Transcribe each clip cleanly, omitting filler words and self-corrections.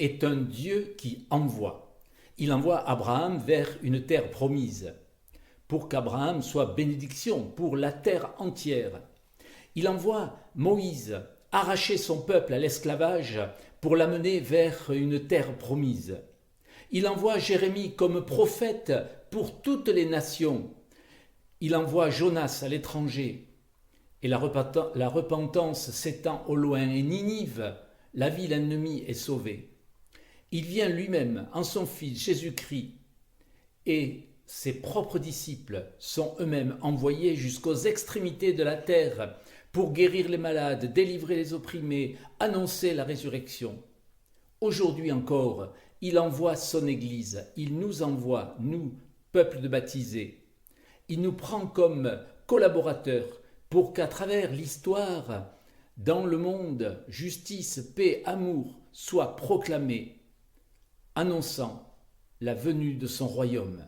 est un Dieu qui envoie. Il envoie Abraham vers une terre promise, pour qu'Abraham soit bénédiction pour la terre entière. Il envoie Moïse arracher son peuple à l'esclavage pour l'amener vers une terre promise. Il envoie Jérémie comme prophète pour toutes les nations. Il envoie Jonas à l'étranger. Et la repentance s'étend au loin, et Ninive, la ville ennemie, est sauvée. Il vient lui-même en son Fils Jésus-Christ, et ses propres disciples sont eux-mêmes envoyés jusqu'aux extrémités de la terre pour guérir les malades, délivrer les opprimés, annoncer la résurrection. Aujourd'hui encore, il envoie son Église, il nous envoie, nous, peuple de baptisés. Il nous prend comme collaborateurs pour qu'à travers l'histoire, dans le monde, justice, paix, amour soient proclamés, annonçant la venue de son royaume.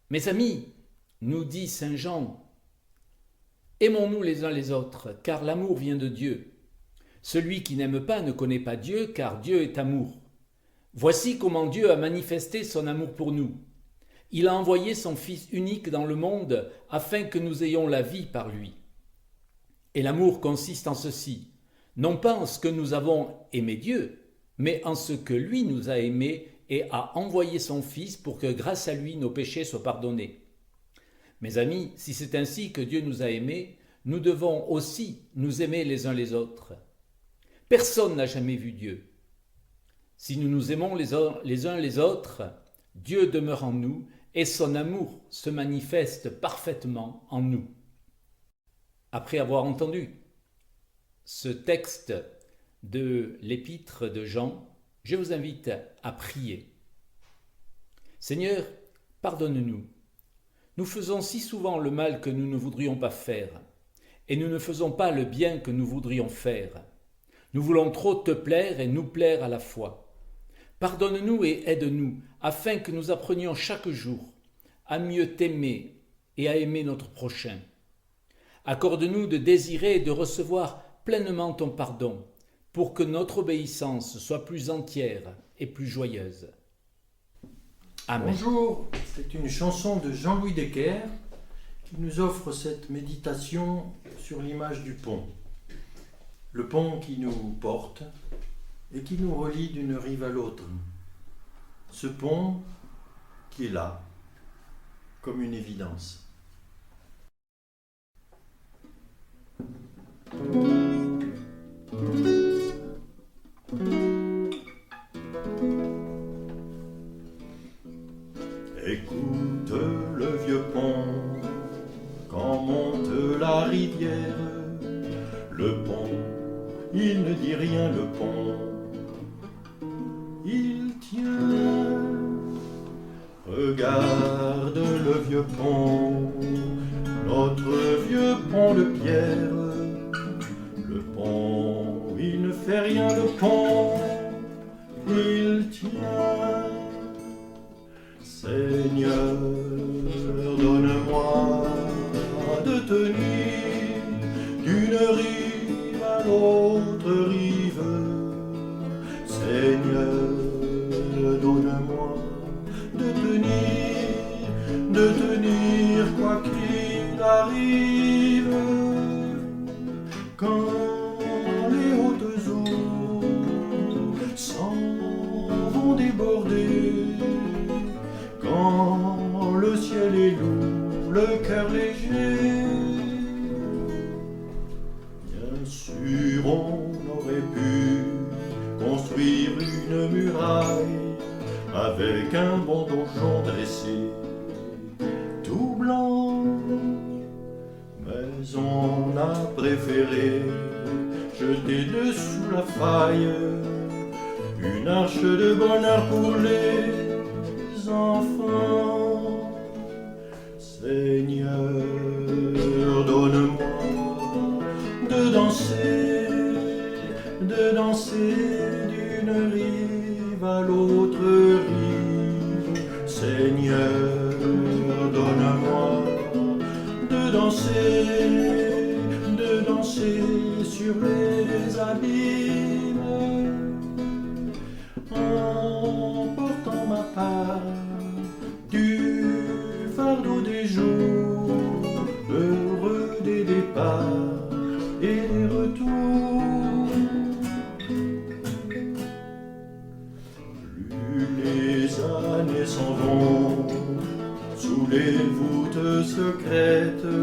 Mes amis, nous dit saint Jean, aimons-nous les uns les autres, car l'amour vient de Dieu. Celui qui n'aime pas ne connaît pas Dieu, car Dieu est amour. Voici comment Dieu a manifesté son amour pour nous. Il a envoyé son Fils unique dans le monde afin que nous ayons la vie par lui. Et l'amour consiste en ceci, non pas en ce que nous avons aimé Dieu, mais en ce que lui nous a aimés et a envoyé son Fils pour que grâce à lui nos péchés soient pardonnés. Mes amis, si c'est ainsi que Dieu nous a aimés, nous devons aussi nous aimer les uns les autres. Personne n'a jamais vu Dieu. Si nous nous aimons les uns les autres, Dieu demeure en nous et son amour se manifeste parfaitement en nous. Après avoir entendu ce texte de l'épître de Jean, je vous invite à prier. Seigneur, pardonne-nous. Nous faisons si souvent le mal que nous ne voudrions pas faire, et nous ne faisons pas le bien que nous voudrions faire. Nous voulons trop te plaire et nous plaire à la fois. Pardonne-nous et aide-nous, afin que nous apprenions chaque jour à mieux t'aimer et à aimer notre prochain. Accorde-nous de désirer et de recevoir pleinement ton pardon, pour que notre obéissance soit plus entière et plus joyeuse. Amen. Bonjour, c'est une chanson de Jean-Louis Decker qui nous offre cette méditation sur l'image du pont. Le pont qui nous porte et qui nous relie d'une rive à l'autre. Ce pont qui est là, comme une évidence. Écoute le vieux pont, quand monte la rivière. Le pont, il ne dit rien, le pont, il tient. Regarde le vieux pont, notre vieux pont de pierre. Le pont, il ne fait rien, le pont, il tient. Seigneur, donne-moi de tenir d'une rive à l'autre rive. Seigneur, donne-moi de tenir quoi qu'il arrive. Quand les hautes eaux s'en vont déborder, quand le ciel est lourd, le cœur léger, bien sûr on aurait pu construire une muraille avec un bon donjon dressé, tout blanc, mais on a préféré jeter dessous la faille une arche de bonheur pour les enfants. Seigneur, donne-moi de danser Seigneur, donne-moi de danser sur les abîmes, en portant ma part du fardeau des jours, heureux des départs et des retours. Plus les années s'en vont sous les voûtes secrètes,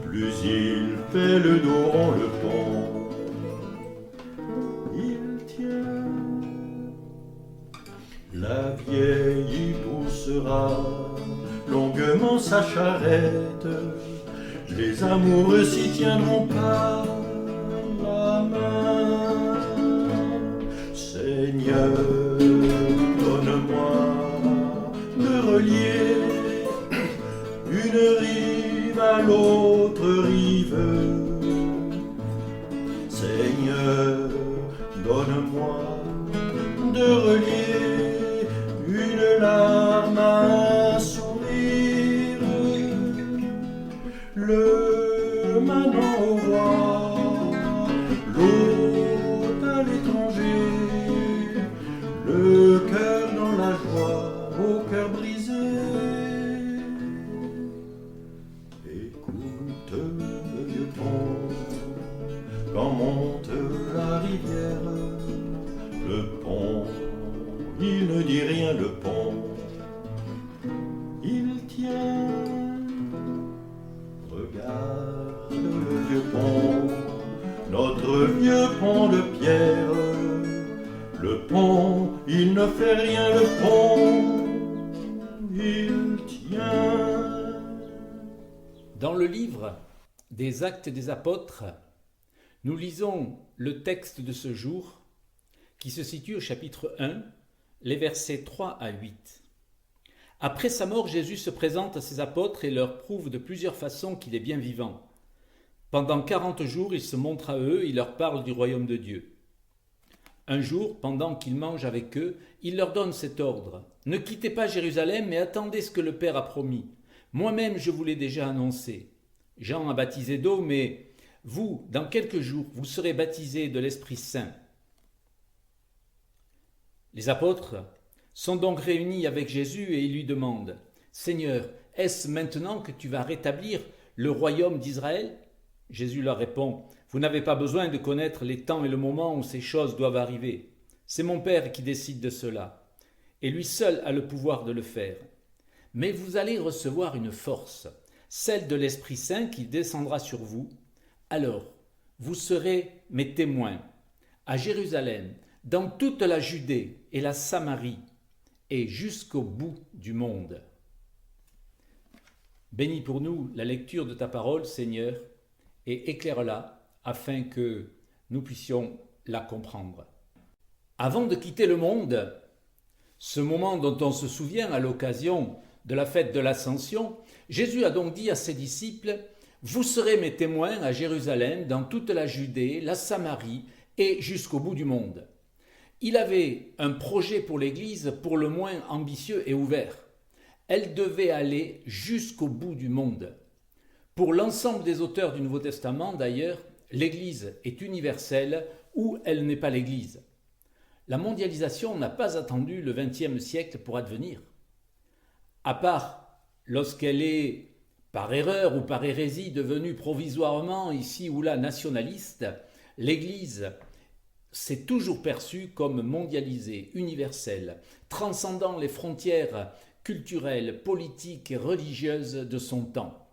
plus ils pèleront le pont. Il tient, la vieille y poussera longuement sa charrette, les amoureux s'y tiendront par la main. Seigneur, donne-moi de relier une rive à l'autre rive. Seigneur, donne-moi de relier une larme à un sourire. Le manant au roi, l'hôte à l'étranger, le cœur dans la joie, au cœur brisé. Écoute le vieux pont, quand monte la rivière. Le pont, il ne dit rien, le pont, il tient. Regarde le vieux pont, notre vieux pont de pierre. Le pont, il ne fait rien, le pont, il tient. Dans le livre des Actes des Apôtres, nous lisons le texte de ce jour qui se situe au chapitre 1, les versets 3 à 8. Après sa mort, Jésus se présente à ses apôtres et leur prouve de plusieurs façons qu'il est bien vivant. Pendant 40 jours, il se montre à eux, il leur parle du royaume de Dieu. Un jour, pendant qu'il mange avec eux, il leur donne cet ordre. « Ne quittez pas Jérusalem, mais attendez ce que le Père a promis. Moi-même, je vous l'ai déjà annoncé. Jean a baptisé d'eau, mais vous, dans quelques jours, vous serez baptisés de l'Esprit Saint. » Les apôtres sont donc réunis avec Jésus et ils lui demandent « Seigneur, est-ce maintenant que tu vas rétablir le royaume d'Israël ?» Jésus leur répond « Vous n'avez pas besoin de connaître les temps et le moment où ces choses doivent arriver. C'est mon Père qui décide de cela, et lui seul a le pouvoir de le faire. Mais vous allez recevoir une force, celle de l'Esprit Saint qui descendra sur vous. Alors, vous serez mes témoins à Jérusalem, dans toute la Judée et la Samarie, et jusqu'au bout du monde. » Bénis pour nous la lecture de ta parole, Seigneur, et éclaire-la afin que nous puissions la comprendre. Avant de quitter le monde, ce moment dont on se souvient à l'occasion de la fête de l'Ascension, Jésus a donc dit à ses disciples « Vous serez mes témoins à Jérusalem, dans toute la Judée, la Samarie et jusqu'au bout du monde. » Il avait un projet pour l'Église pour le moins ambitieux et ouvert. Elle devait aller jusqu'au bout du monde. Pour l'ensemble des auteurs du Nouveau Testament, d'ailleurs, l'Église est universelle ou elle n'est pas l'Église. La mondialisation n'a pas attendu le XXe siècle pour advenir. À part lorsqu'elle est, par erreur ou par hérésie, devenue provisoirement ici ou là nationaliste, l'Église s'est toujours perçue comme mondialisée, universelle, transcendant les frontières culturelles, politiques et religieuses de son temps.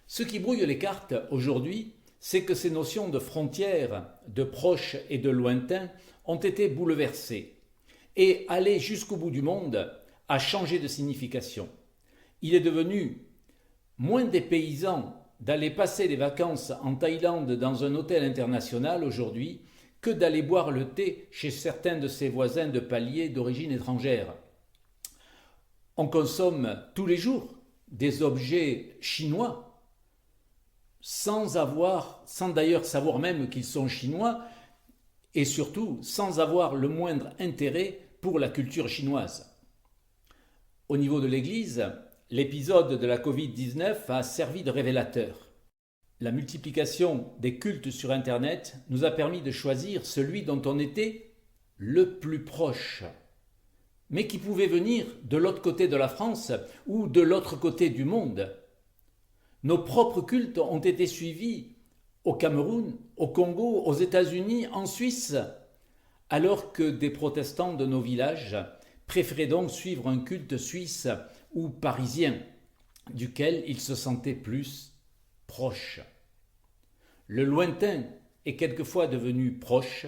Ce qui brouille les cartes aujourd'hui, c'est que ces notions de frontières, de proches et de lointains ont été bouleversées. Et aller jusqu'au bout du monde a changé de signification. Il est devenu moins dépaysant d'aller passer des vacances en Thaïlande dans un hôtel international aujourd'hui que d'aller boire le thé chez certains de ses voisins de palier d'origine étrangère. On consomme tous les jours des objets chinois sans d'ailleurs savoir même qu'ils sont chinois et surtout sans avoir le moindre intérêt pour la culture chinoise. Au niveau de l'Église, l'épisode de la Covid-19 a servi de révélateur. La multiplication des cultes sur Internet nous a permis de choisir celui dont on était le plus proche, mais qui pouvait venir de l'autre côté de la France ou de l'autre côté du monde. Nos propres cultes ont été suivis au Cameroun, au Congo, aux États-Unis, en Suisse, alors que des protestants de nos villages préféraient donc suivre un culte suisse ou parisien, duquel ils se sentaient plus proches. Le lointain est quelquefois devenu proche,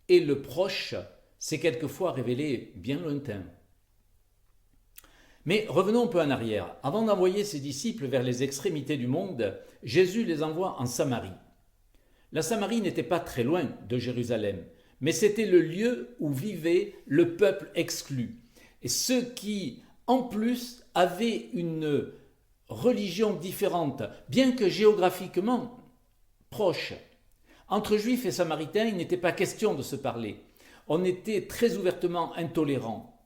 et le proche s'est quelquefois révélé bien lointain. Mais revenons un peu en arrière. Avant d'envoyer ses disciples vers les extrémités du monde, Jésus les envoie en Samarie. La Samarie n'était pas très loin de Jérusalem, mais c'était le lieu où vivait le peuple exclu, et ceux qui, en plus, avaient une religion différente, bien que géographiquement proche. Entre Juifs et Samaritains, il n'était pas question de se parler. On était très ouvertement intolérants.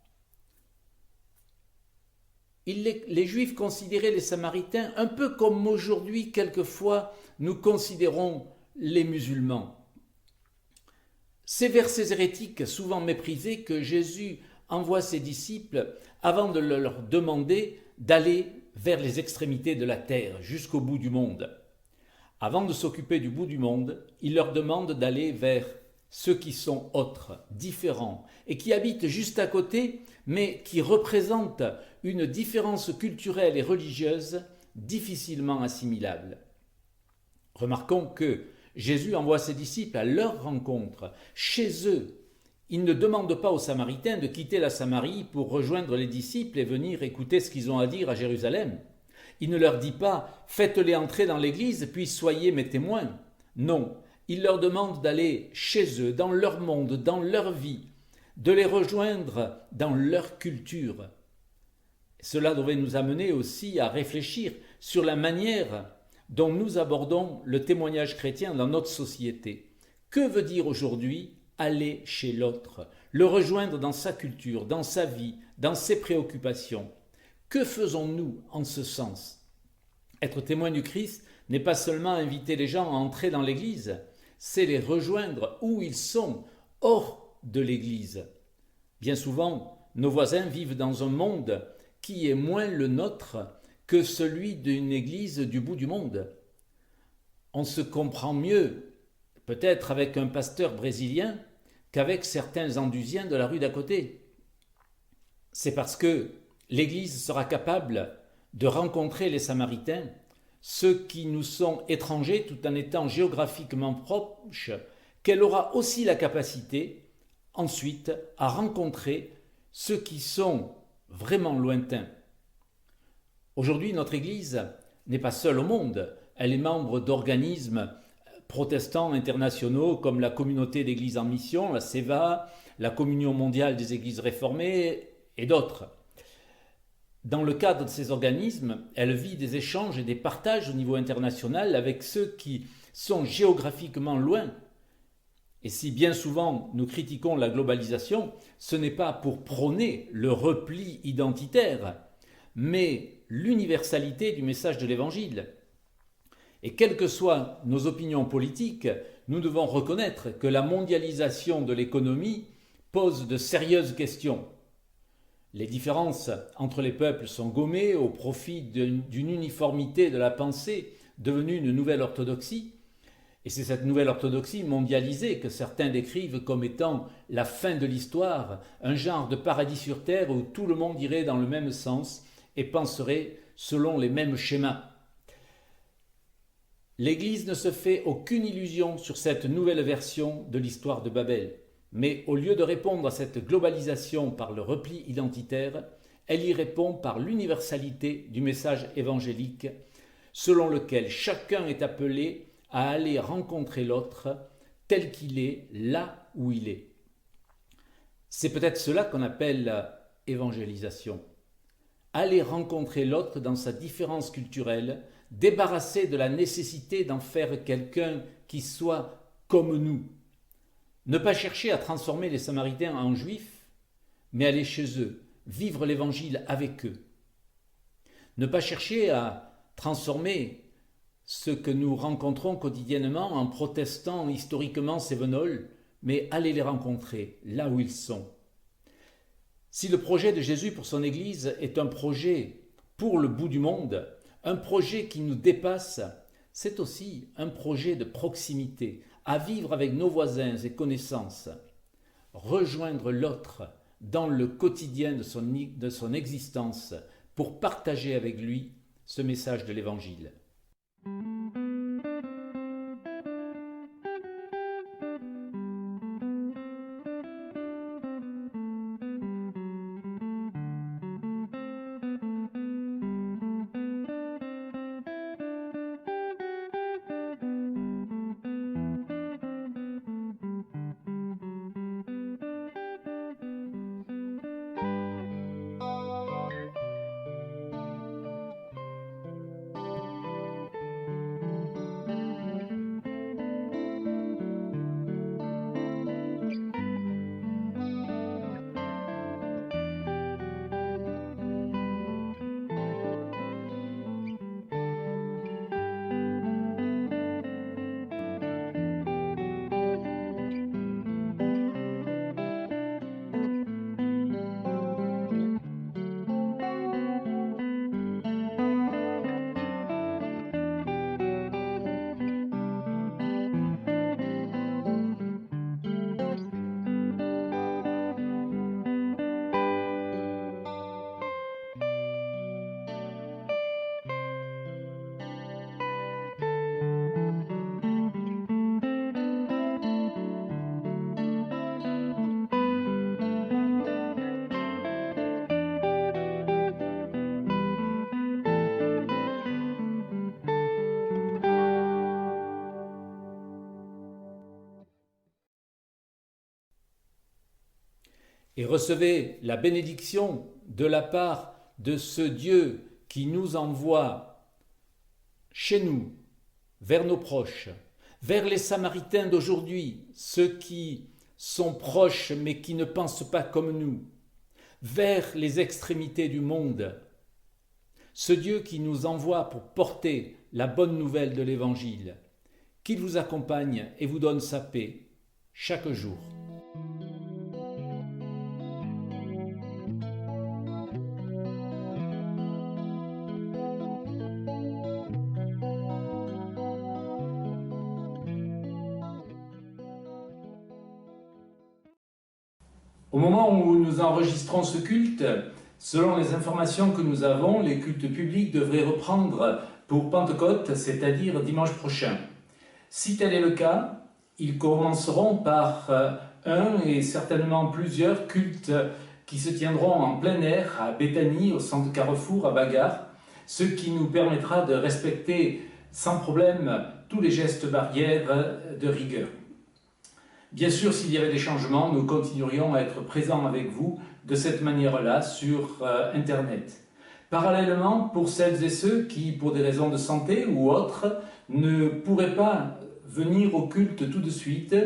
Les Juifs considéraient les Samaritains un peu comme aujourd'hui, quelquefois, nous considérons les musulmans. C'est vers ces hérétiques souvent méprisés que Jésus envoie ses disciples avant de leur demander d'aller vers les extrémités de la terre, jusqu'au bout du monde. Avant de s'occuper du bout du monde, il leur demande d'aller vers ceux qui sont autres, différents, et qui habitent juste à côté, mais qui représentent une différence culturelle et religieuse difficilement assimilable. Remarquons que Jésus envoie ses disciples à leur rencontre, chez eux. Il ne demande pas aux Samaritains de quitter la Samarie pour rejoindre les disciples et venir écouter ce qu'ils ont à dire à Jérusalem. Il ne leur dit pas « faites-les entrer dans l'Église, puis soyez mes témoins ». Non, il leur demande d'aller chez eux, dans leur monde, dans leur vie, de les rejoindre dans leur culture. Cela devrait nous amener aussi à réfléchir sur la manière dont nous abordons le témoignage chrétien dans notre société. Que veut dire aujourd'hui aller chez l'autre, le rejoindre dans sa culture, dans sa vie, dans ses préoccupations? Que faisons-nous en ce sens? Être témoin du Christ n'est pas seulement inviter les gens à entrer dans l'Église, c'est les rejoindre où ils sont, hors de l'Église. Bien souvent, nos voisins vivent dans un monde qui est moins le nôtre que celui d'une église du bout du monde. On se comprend mieux, peut-être avec un pasteur brésilien, qu'avec certains Andusiens de la rue d'à côté. C'est parce que l'Église sera capable de rencontrer les Samaritains, ceux qui nous sont étrangers tout en étant géographiquement proches, qu'elle aura aussi la capacité, ensuite, à rencontrer ceux qui sont vraiment lointains. Aujourd'hui, notre Église n'est pas seule au monde. Elle est membre d'organismes protestants internationaux comme la Communauté d'Églises en Mission, la CEVA, la Communion mondiale des Églises réformées et d'autres. Dans le cadre de ces organismes, elle vit des échanges et des partages au niveau international avec ceux qui sont géographiquement loin. Et si bien souvent nous critiquons la globalisation, ce n'est pas pour prôner le repli identitaire, mais l'universalité du message de l'Évangile. Et quelles que soient nos opinions politiques, nous devons reconnaître que la mondialisation de l'économie pose de sérieuses questions. Les différences entre les peuples sont gommées au profit d'une uniformité de la pensée devenue une nouvelle orthodoxie. Et c'est cette nouvelle orthodoxie mondialisée que certains décrivent comme étant la fin de l'histoire, un genre de paradis sur terre où tout le monde irait dans le même sens et penserait selon les mêmes schémas. L'Église ne se fait aucune illusion sur cette nouvelle version de l'histoire de Babel, mais au lieu de répondre à cette globalisation par le repli identitaire, elle y répond par l'universalité du message évangélique, selon lequel chacun est appelé à aller rencontrer l'autre tel qu'il est, là où il est. C'est peut-être cela qu'on appelle évangélisation. Aller rencontrer l'autre dans sa différence culturelle, débarrasser de la nécessité d'en faire quelqu'un qui soit comme nous. Ne pas chercher à transformer les Samaritains en Juifs, mais aller chez eux, vivre l'Évangile avec eux. Ne pas chercher à transformer ce que nous rencontrons quotidiennement en protestant historiquement ces venols, mais aller les rencontrer là où ils sont. Si le projet de Jésus pour son Église est un projet pour le bout du monde, un projet qui nous dépasse, c'est aussi un projet de proximité, à vivre avec nos voisins et connaissances, rejoindre l'autre dans le quotidien de son existence pour partager avec lui ce message de l'Évangile. Et recevez la bénédiction de la part de ce Dieu qui nous envoie chez nous, vers nos proches, vers les Samaritains d'aujourd'hui, ceux qui sont proches mais qui ne pensent pas comme nous, vers les extrémités du monde. Ce Dieu qui nous envoie pour porter la bonne nouvelle de l'Évangile, qu'il vous accompagne et vous donne sa paix chaque jour. Au moment où nous enregistrons ce culte, selon les informations que nous avons, les cultes publics devraient reprendre pour Pentecôte, c'est-à-dire dimanche prochain. Si tel est le cas, ils commenceront par un et certainement plusieurs cultes qui se tiendront en plein air à Béthanie, au centre Carrefour, à Bagarre, ce qui nous permettra de respecter sans problème tous les gestes barrières de rigueur. Bien sûr, s'il y avait des changements, nous continuerions à être présents avec vous de cette manière-là sur Internet. Parallèlement, pour celles et ceux qui, pour des raisons de santé ou autres, ne pourraient pas venir au culte tout de suite,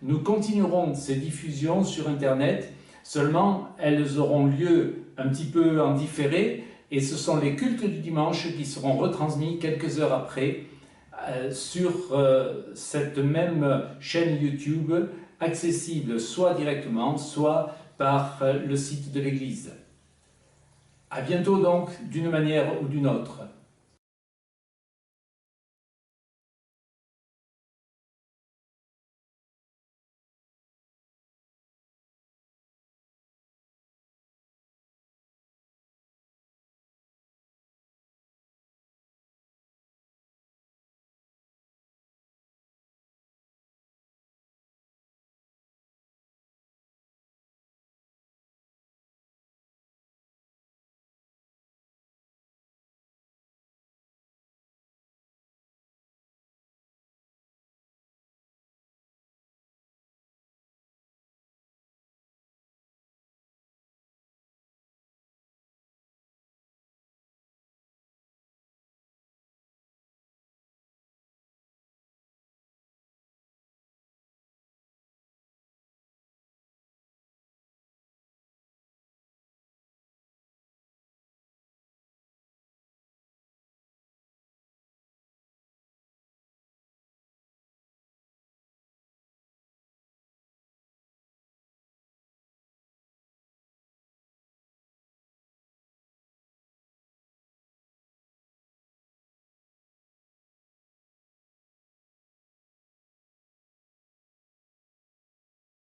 nous continuerons ces diffusions sur Internet, seulement elles auront lieu un petit peu en différé, et ce sont les cultes du dimanche qui seront retransmis quelques heures après, sur cette même chaîne YouTube, accessible soit directement, soit par le site de l'Église. À bientôt donc, d'une manière ou d'une autre.